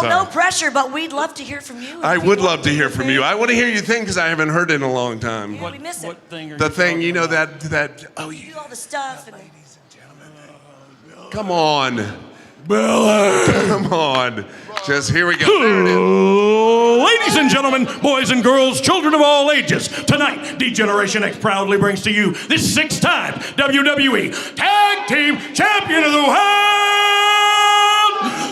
Well, no pressure, but we'd love to hear from you. I would love to hear from you. I want to hear you think because I haven't heard it in a long time. Yeah, we miss it. What thing are The you thing, you know, talking that, oh, You do all the stuff. And come on. Billy. Come on. Just here we go. There it is. Ladies and gentlemen, boys and girls, children of all ages, tonight, D-Generation X proudly brings to you this 6-time WWE Tag Team Champion of the World,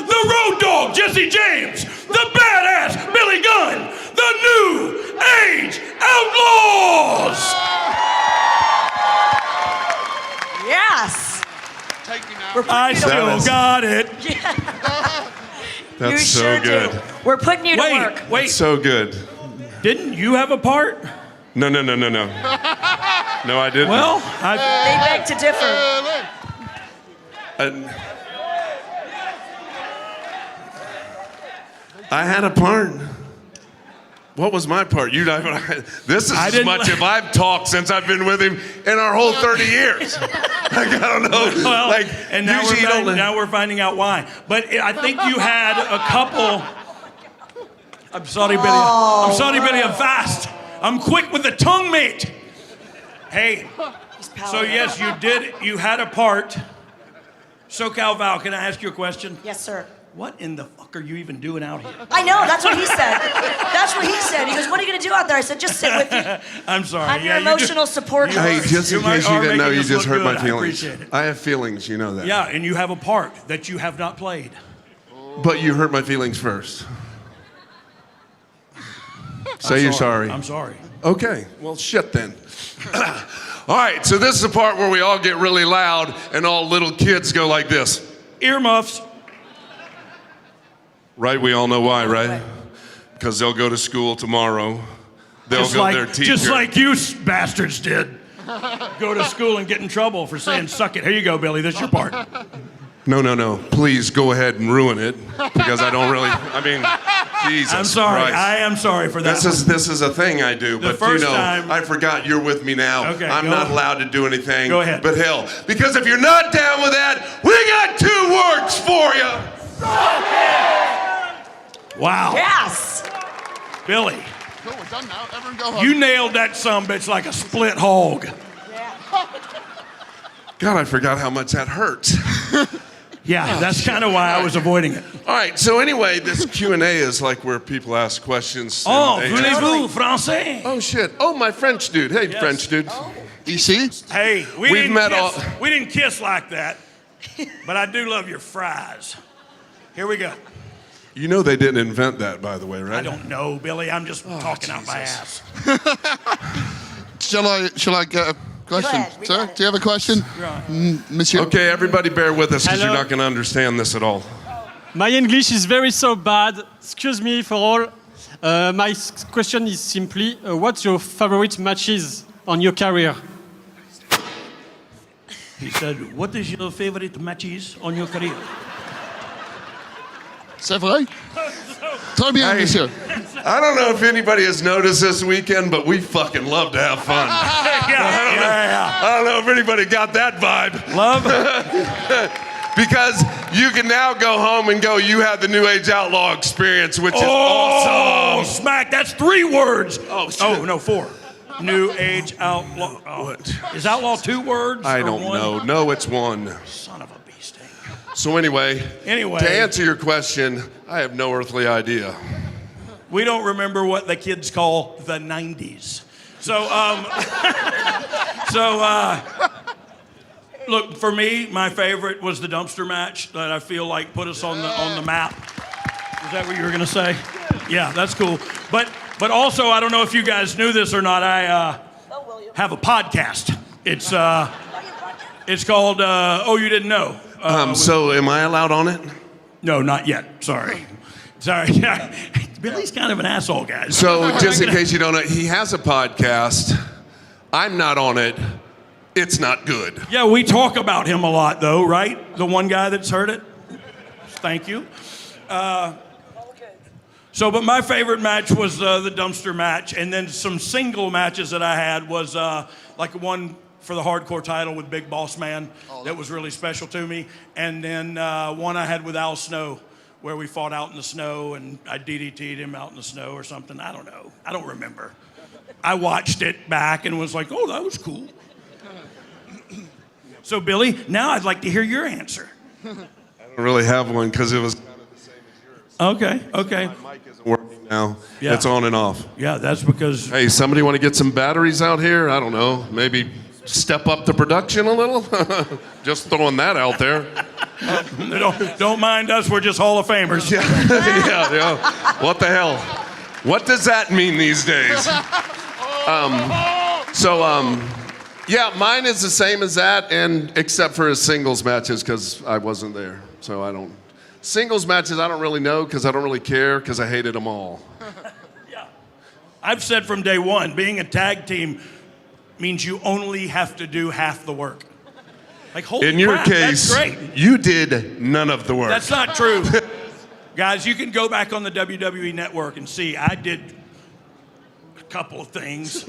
the Road Dogg, Jesse James, the Badass, Billy Gunn, the New Age Outlaws. yes. I still got it. That's You so sure good. do. We're putting you to work. Wait. So good. Didn't you have a part? No. No, I didn't. Well, They beg to differ. I had a part. What was my part? This is as much as I've talked since I've been with him in our whole 30 years. I don't know. Well, and now usually now we're finding out why. But I think you had a couple. I'm sorry, Billy. I'm sorry, Billy. I'm fast. I'm quick with the tongue, mate. Hey. So yes, you did. You had a part. SoCal Val, can I ask you a question? Yes, sir. What in the fuck are you even doing out here? I know, that's what he said. That's what he said. He goes, what are you going to do out there? I said, just sit with me. I'm sorry. I'm your emotional support. Hey, just in case you didn't know, you just hurt my feelings. I appreciate it. I have feelings, you know that. Yeah, and you have a part that you have not played. But you hurt my feelings first. Say you're sorry. I'm sorry. Okay, well, shit then. All right, so this is the part where we all get really loud and all little kids go like this. Earmuffs. Right, we all know why, right? Because they'll go to school tomorrow. They'll go to their teacher. Just like you bastards did. Go to school and get in trouble for saying, suck it. Here you go, Billy. This is your part. No. Please go ahead and ruin it because I don't really, Jesus I'm sorry. Christ. I am sorry for that. This is a thing I do, but first time- I forgot you're with me now. Okay, I'm go not ahead. allowed to do anything. Go ahead. But hell, because if you're not down with that, we got 2 words for you. Wow. Yes. Billy, Cool, we're done now. Everyone go home. you nailed that sumbitch like a split hog. God, I forgot how much that hurts. Yeah, that's kind of why I was avoiding it. All right, so anyway, this Q&A is like where people ask questions. Oh, and- voulez-vous français? Oh, shit. Oh, my French dude. Hey, Yes. French dude. EC? Hey, We've didn't met kiss. We didn't kiss like that, but I do love your fries. Here we go. You know they didn't invent that, by the way, right? I don't know, Billy. I'm just talking out my ass. Shall I get a question? ahead, we Sir, got it. do you have a question? Monsieur? Okay, everybody bear with us because you're Hello. not going to understand this at all. My English is very so bad. Excuse me for all. My question is simply, what's your favorite matches on your career? He said, what is your favorite matches on your career? C'est vrai? Très bien, Hey. monsieur. I don't know if anybody has noticed this weekend, but we fucking love to have fun. Yeah. I don't know if anybody got that vibe. Love? Because you can now go home and go, you had the New Age Outlaw experience, which is Oh, awesome. smack. That's 3 words. Oh, shit. Oh, no, 4. New Age Outlaw. Oh. What? Is Outlaw 2 words? I or don't 1? know. No, it's 1. Son of a bee sting. So anyway, to answer your question, I have no earthly idea. We don't remember what the kids call the 90s. So, look, for me, my favorite was the dumpster match that I feel like put us on the map. Is that what you were gonna say? Yeah, that's cool. But also, I don't know if you guys knew this or not. I have a podcast. It's called Oh, You Didn't Know. So am I allowed on it? No, not yet. Sorry. Billy's kind of an asshole, guys. So just in case you don't know, he has a podcast. I'm not on it. It's not good. Yeah, we talk about him a lot, though, right? The one guy that's heard it. Thank you. But my favorite match was the dumpster match, and then some single matches that I had was like one for the hardcore title with Big Boss Man that was really special to me, and then one I had with Al Snow where we fought out in the snow and I DDT'd him out in the snow or something. I don't know. I don't remember. I watched it back and was like, oh, that was cool. So, Billy, now I'd like to hear your answer. I don't really have one because it was kind of the same as yours. Okay. My mic isn't working now. Yeah. It's on and off. Yeah, that's because... Hey, somebody want to get some batteries out here? I don't know. Maybe step up the production a little? Just throwing that out there. Don't mind us, we're just Hall of Famers. Yeah. What the hell? What does that mean these days? Yeah, mine is the same as that, and except for his singles matches, because I wasn't there. So I don't. Singles matches, I don't really know, because I don't really care, because I hated them all. Yeah. I've said from day one, being a tag team means you only have to do half the work. Like, holy In your crap, case, that's great. you did none of the work. That's not true. Guys, you can go back on the WWE Network and see I did a couple of things.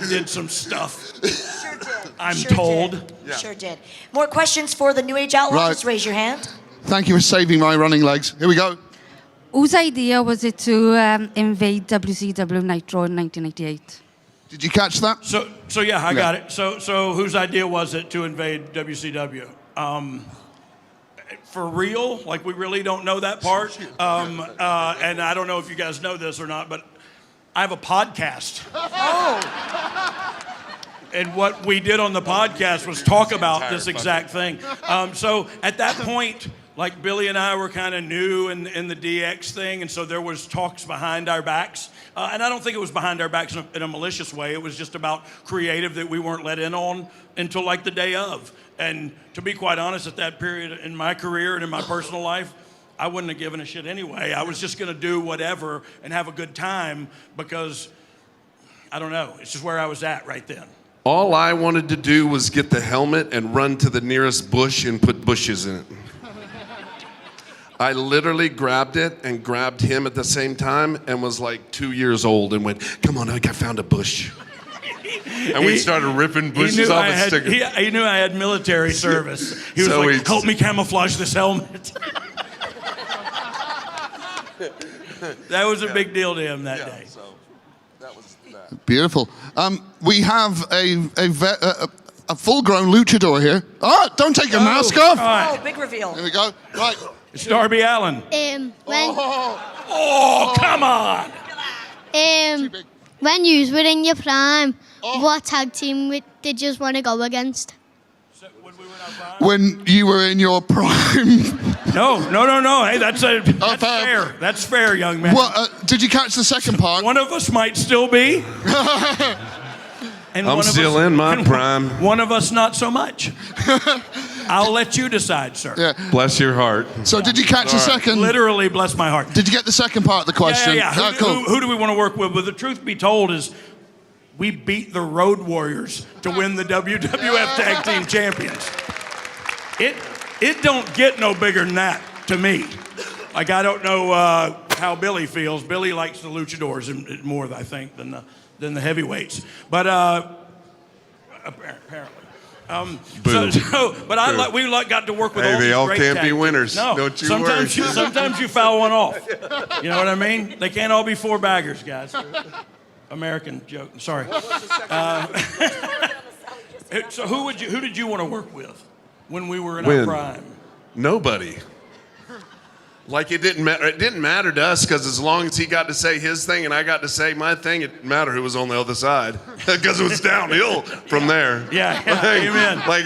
Did some stuff. Sure did. I'm Sure told. Did. Yeah. Sure did. More questions for the New Age Outlaws? Right. Just raise your hand. Thank you for saving my running legs. Here we go. Whose idea was it to invade WCW Nitro in 1988? Did you catch that? So yeah, I got it. So whose idea was it to invade WCW? For real? Like, we really don't know that part. And I don't know if you guys know this or not, but I have a podcast. Oh. And what we did on the podcast was talk about this exact thing. So at that point, like, Billy and I were kind of new in the DX thing, and so there was talks behind our backs. And I don't think it was behind our backs in a malicious way. It was just about creative that we weren't let in on until like the day of. And to be quite honest, at that period in my career and in my personal life, I wouldn't have given a shit anyway. I was just going to do whatever and have a good time because, I don't know, it's just where I was at right then. All I wanted to do was get the helmet and run to the nearest bush and put bushes in it. I literally grabbed it and grabbed him at the same time and was like 2 years old and went, come on, I found a bush. And we started ripping bushes off and sticking. He knew I had military service. He was like, help me camouflage this helmet. That was a big deal to him that day. So that was that. Beautiful. We have a full-grown luchador here. Oh, don't take your mask off. Right. Oh, big reveal. Here we go. Right. It's Darby Allin. Oh, come on. When you were in your prime, what tag team did you want to go against? When you were in your prime. No. Hey, that's fair. That's fair, young man. Well, did you catch the second part? One of us might still be. And I'm still in my prime. One of us not so much. I'll let you decide, sir. Yeah. Bless your heart. So did you catch the second? Literally, bless my heart. Did you get the second part of the question? Yeah. Cool. Who do we want to work with? Well, the truth be told is we beat the Road Warriors to win the WWF Tag Team Champions. It don't get no bigger than that to me. Like, I don't know how Billy feels. Billy likes the luchadors more, I think, than the heavyweights. But apparently. We got to work with all they these all great can't tag be teams. winners. No, Don't you sometimes worry. sometimes you foul one off. You know what I mean? They can't all be four baggers, guys. American joke. Sorry. So who did you want to work with when we were in our prime? Nobody. Like, it didn't matter. It didn't matter to us because as long as he got to say his thing and I got to say my thing, it didn't matter who was on the other side because it was downhill from there. Yeah, amen. Like,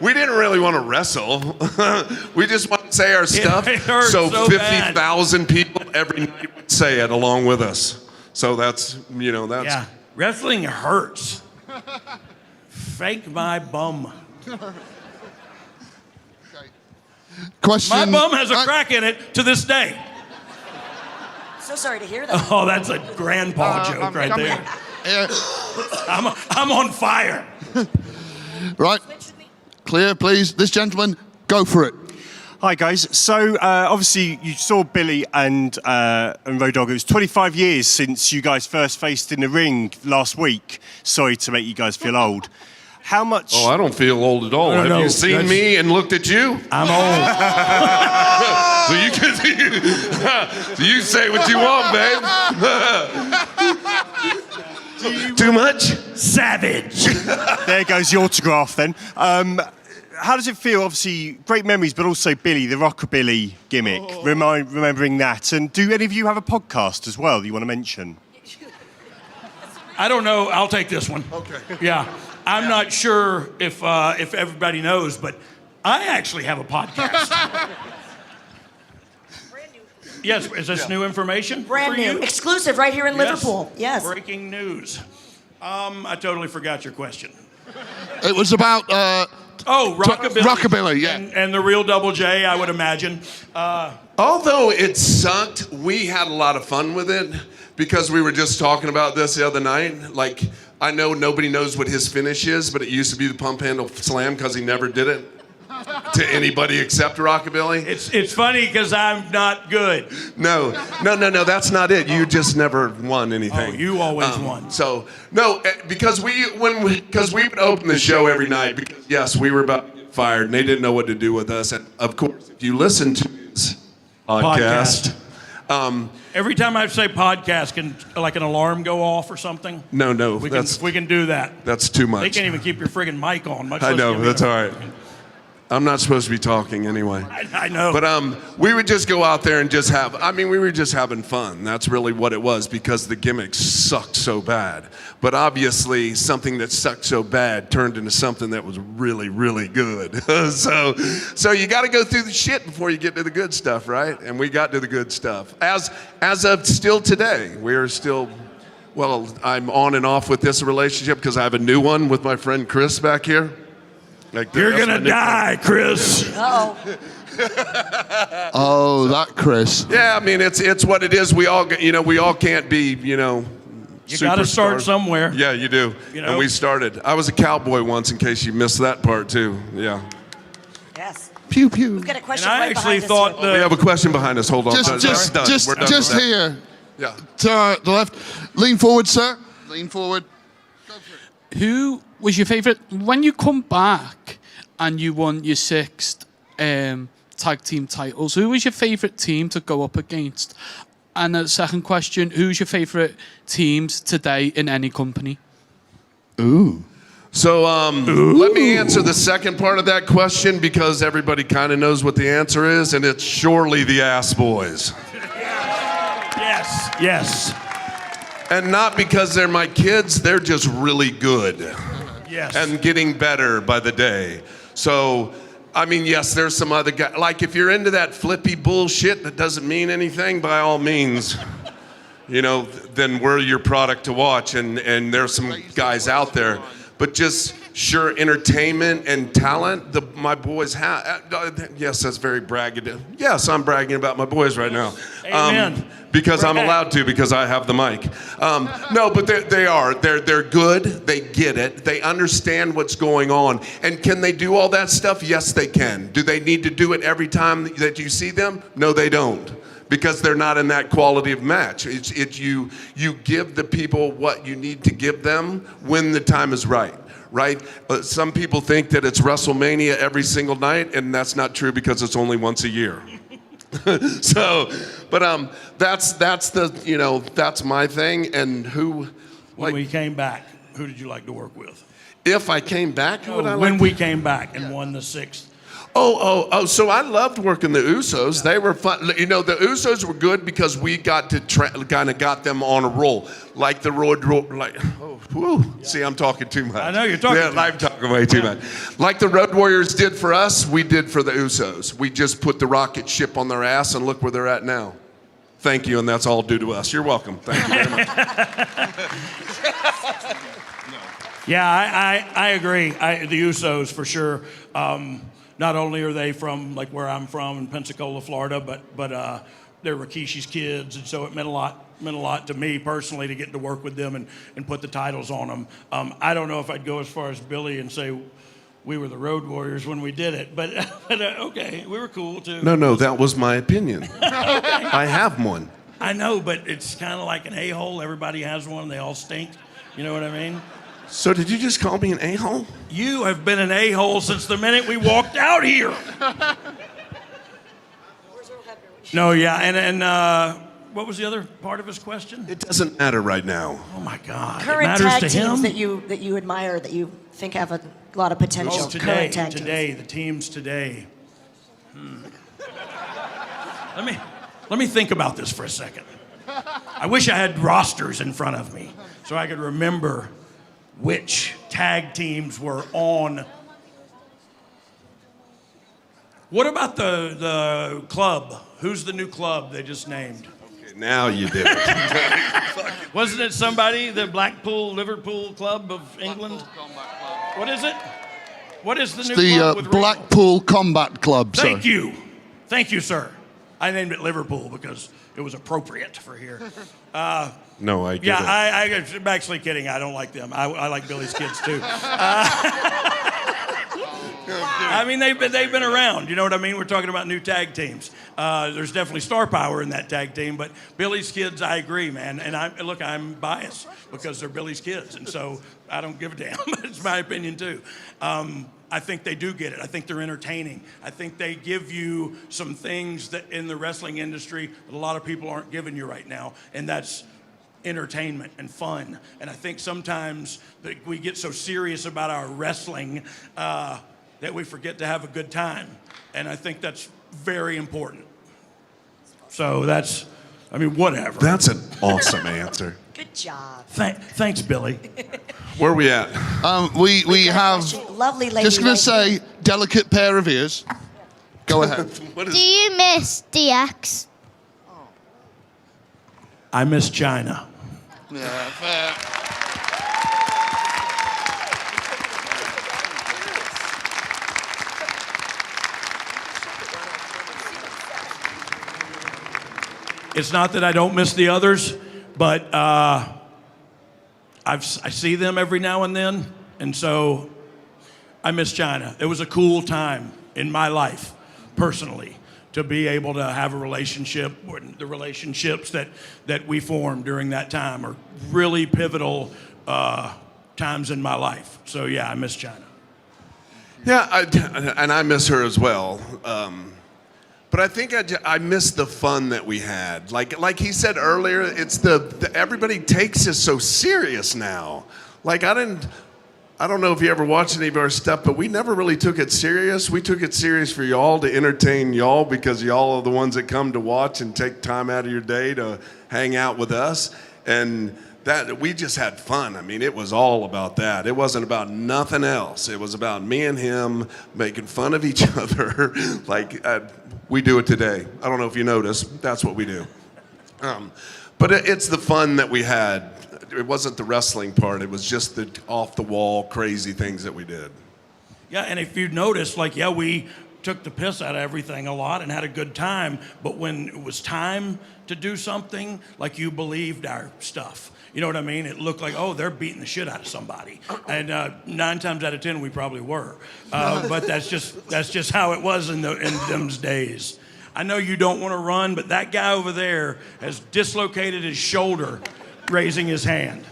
we didn't really want to wrestle. We just want to say our stuff. It hurt so so 50,000 people every night would say it along with us. So that's. Yeah, wrestling hurts. Fake my bum. Question. My bum has a crack in it to this day. So sorry to hear that. Oh, that's a grandpa joke right there. I'm on fire. Right. Clear, please. This gentleman, go for it. Hi guys. So obviously you saw Billy and Road Dogg. It was 25 years since you guys first faced in the ring last week. Sorry to make you guys feel old. How much? Oh, I don't feel old at all. No, Have no, you seen that's- me and looked at you? I'm old. So you can so you say what you want, babe. Too much? Savage. There goes the autograph then. How does it feel? Obviously, great memories, but also Billy, the rockabilly gimmick. Remembering that. And do any of you have a podcast as well that you want to mention? I don't know. I'll take this one. Okay. Yeah. I'm not sure if everybody knows, but I actually have a podcast. Yes, is this new information? Brand for new, you? exclusive, right here in Yes. Liverpool. Yes. Breaking news. I totally forgot your question. It was about Oh, rockabilly. Rockabilly, yeah. And the real Double J, I would imagine. Although it sucked, we had a lot of fun with it because we were just talking about this the other night. Like, I know nobody knows what his finish is, but it used to be the pump handle slam because he never did it to anybody except Rockabilly. It's funny because I'm not good. No, that's not it. You just never won anything. Oh, you always won. So no, because we would open the show every night because yes, we were about to get fired and they didn't know what to do with us. And of course, if you listen to his podcast. Every time I say podcast, can like an alarm go off or something? No, We can do that. that's too much. They can't even keep your friggin' mic on. Much I less know, give me that's a- all right. I'm not supposed to be talking anyway. I know. But we would just go out there and just we were just having fun. That's really what it was because the gimmicks sucked so bad. But obviously something that sucked so bad turned into something that was really, really good. so you got to go through the shit before you get to the good stuff, right? And we got to the good stuff. As of still today, we are still, well, I'm on and off with this relationship because I have a new one with my friend Chris back here. Like You're that's gonna my nickname. die, Chris. Uh-oh. Oh, that Chris. Yeah, I mean it's what it is. We all can't be You gotta start superstars. somewhere. Yeah, you do. You know? And we started. I was a cowboy once, in case you missed that part too. Yeah. Yes. Pew pew. We've got a question And I right actually behind us thought here. We have a question behind us. Hold on. That's done. We're done Just with that. here. Yeah. To the left. Lean forward, sir. Lean forward. Who was your favourite when you come back and you won your 6th tag team titles? Who was your favourite team to go up against? And the second question: who's your favourite teams today in any company? Ooh. So let me answer the second part of that question because everybody kind of knows what the answer is, and it's surely the Ass Boys. Yes. And not because they're my kids, they're just really good. Yes. And getting better by the day. So, I mean, yes, there's some other guys. Like, if you're into that flippy bullshit that doesn't mean anything, by all means, then we're your product to watch. And there's some guys out there. But just sure entertainment and talent, my boys have. Yes, that's very bragging. Yes, I'm bragging about my boys right now. Amen. Because I'm Brag. allowed to, because I have the mic. No, but they are. They're good. They get it. They understand what's going on. And can they do all that stuff? Yes, they can. Do they need to do it every time that you see them? No, they don't. Because they're not in that quality of match. You give the people what you need to give them when the time is right. Right? Some people think that it's WrestleMania every single night, and that's not true because it's only once a year. That's my thing. And When we came back, who did you like to work with? if I came back, who would I When like? we came back and won the 6th. So I loved working the Usos. They were fun. The Usos were good because we got to kind of got them on a roll, like the road. See, I'm talking too much. I know, you're talking too I'm talking way too much. Like the Road Warriors did for us, we did for the Usos. We just put the rocket ship on their ass, and look where they're at now. Thank you, and that's all due to us. You're welcome. Thank you very much. Yeah, I agree. The Usos for sure. Not only are they from like where I'm from in Pensacola, Florida, but they're Rikishi's kids, and so it meant a lot to me personally to get to work with them and put the titles on them. I don't know if I'd go as far as Billy and say we were the Road Warriors when we did it, but okay, we were cool too. No, that was my opinion. I have one. I know, but it's kind of like an a-hole. Everybody has one. They all stink. You know what I mean? So did you just call me an a-hole? You have been an a-hole since the minute we walked out here. No, yeah, and what was the other part of his question? It doesn't matter right now. Oh my God! Current it matters tag to teams him? that you admire, that you think have a lot of potential. Oh, Current tag teams. the teams today. Let me think about this for a second. I wish I had rosters in front of me so I could remember which tag teams were on. What about the club? Who's the new club they just named? Okay, now you did it. Wasn't it somebody, the Liverpool Club of England? What is it? What is the new club with The Blackpool Combat Club, sir. Thank you. Thank you, sir. I named it Liverpool because it was appropriate for here. No, I get Yeah, it. I'm actually kidding. I don't like them. I like Billy's kids too. I mean, they've been around. You know what I mean? We're talking about new tag teams. There's definitely star power in that tag team, but Billy's kids, I agree, man. And I'm biased because they're Billy's kids, and so I don't give a damn. It's my opinion too. I think they do get it. I think they're entertaining. I think they give you some things that in the wrestling industry that a lot of people aren't giving you right now, and that's entertainment and fun. And I think sometimes that we get so serious about our wrestling that we forget to have a good time. And I think that's very important. So whatever. That's an awesome answer. Good job. Thanks, Billy. Where are we at? We have, lovely lady. just going right to say, delicate pair of ears. Go ahead. Do you miss DX? I miss Chyna. Yeah, fair. It's not that I don't miss the others, but I see them every now and then, and so I miss Chyna. It was a cool time in my life, personally, to be able to have a relationship. The relationships that we formed during that time are really pivotal times in my life. So yeah, I miss Chyna. Yeah, and I miss her as well. But I think I miss the fun that we had. Like he said earlier, it's the everybody takes us so serious now. Like I don't know if you ever watched any of our stuff, but we never really took it serious. We took it serious for y'all, to entertain y'all, because y'all are the ones that come to watch and take time out of your day to hang out with us. And that we just had fun. I mean, it was all about that. It wasn't about nothing else. It was about me and him making fun of each other like we do it today. I don't know if you noticed. That's what we do. But it's the fun that we had. It wasn't the wrestling part. It was just the off-the-wall crazy things that we did. Yeah, and if you notice, we took the piss out of everything a lot and had a good time, but when it was time to do something, you believed our stuff. You know what I mean? It looked like, oh, they're beating the shit out of somebody. And 9 times out of 10, we probably were. But that's just how it was in those days. I know you don't want to run, but that guy over there has dislocated his shoulder raising his hand.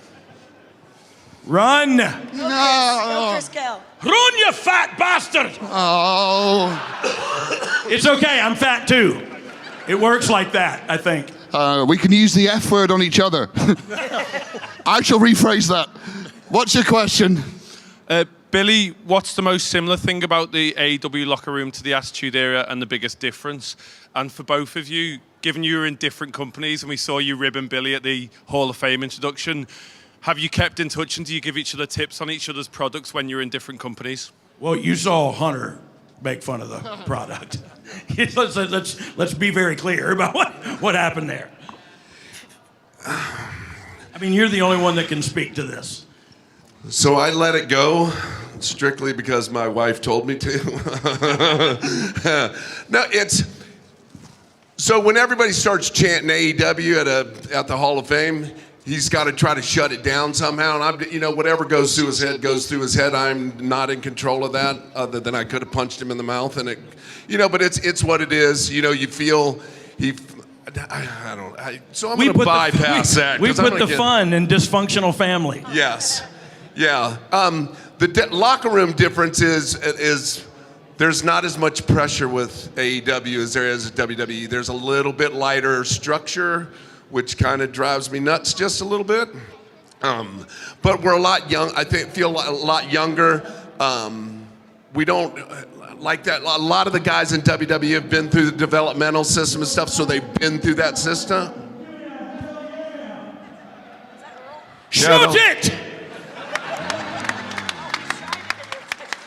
Run! Go, Chris Kell. Run, you fat bastard! Oh. It's okay, I'm fat too. It works like that, I think. We can use the F word on each other. I shall rephrase that. What's your question? Billy, what's the most similar thing about the AEW locker room to the Attitude Era and the biggest difference? And for both of you, given you were in different companies and we saw you ribbing Billy at the Hall of Fame introduction, have you kept in touch and do you give each other tips on each other's products when you're in different companies? Well, you saw Hunter make fun of the product. let's be very clear about what happened there. I mean, you're the only one that can speak to this. So I let it go strictly because my wife told me to. No, so when everybody starts chanting AEW at the Hall of Fame, he's got to try to shut it down somehow. And whatever goes through his head goes through his head. I'm not in control of that, other than I could have punched him in the mouth. And but it's what it is. You feel so I'm going to bypass that. We put the fun in dysfunctional family. Yes. Yeah. The locker room difference is there's not as much pressure with AEW as there is at WWE. There's a little bit lighter structure, which kind of drives me nuts just a little bit. But we're a lot young. I feel a lot younger. We don't like that. A lot of the guys in WWE have been through the developmental system and stuff, so they've been through that system. Shoot it!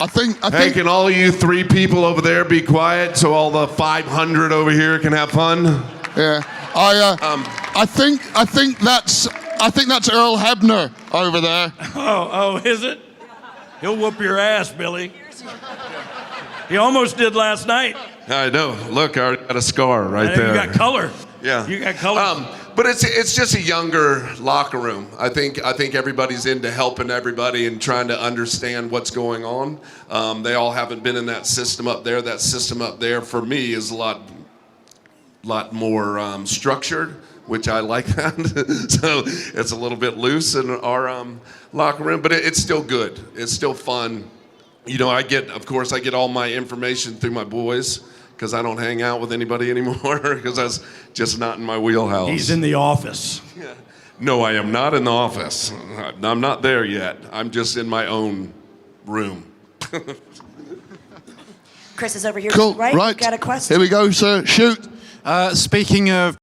I think. Hey, can all you 3 people over there be quiet so all the 500 over here can have fun? Yeah. I think that's Earl Hebner over there. Oh, is it? He'll whoop your ass, Billy. He almost did last night. I know. Look, I already got a scar right there. You got color. Yeah. You got color. But it's just a younger locker room. I think everybody's into helping everybody and trying to understand what's going on. They all haven't been in that system up there. That system up there for me is a lot more structured, which I like that. So it's a little bit loose in our locker room, but it's still good. It's still fun. You know, I get all my information through my boys because I don't hang out with anybody anymore because that's just not in my wheelhouse. He's in the office. Yeah. No, I am not in the office. I'm not there yet. I'm just in my own room. Chris is over here. Cool. Right? Right. You got a question? Here we go, sir. Shoot. Speaking of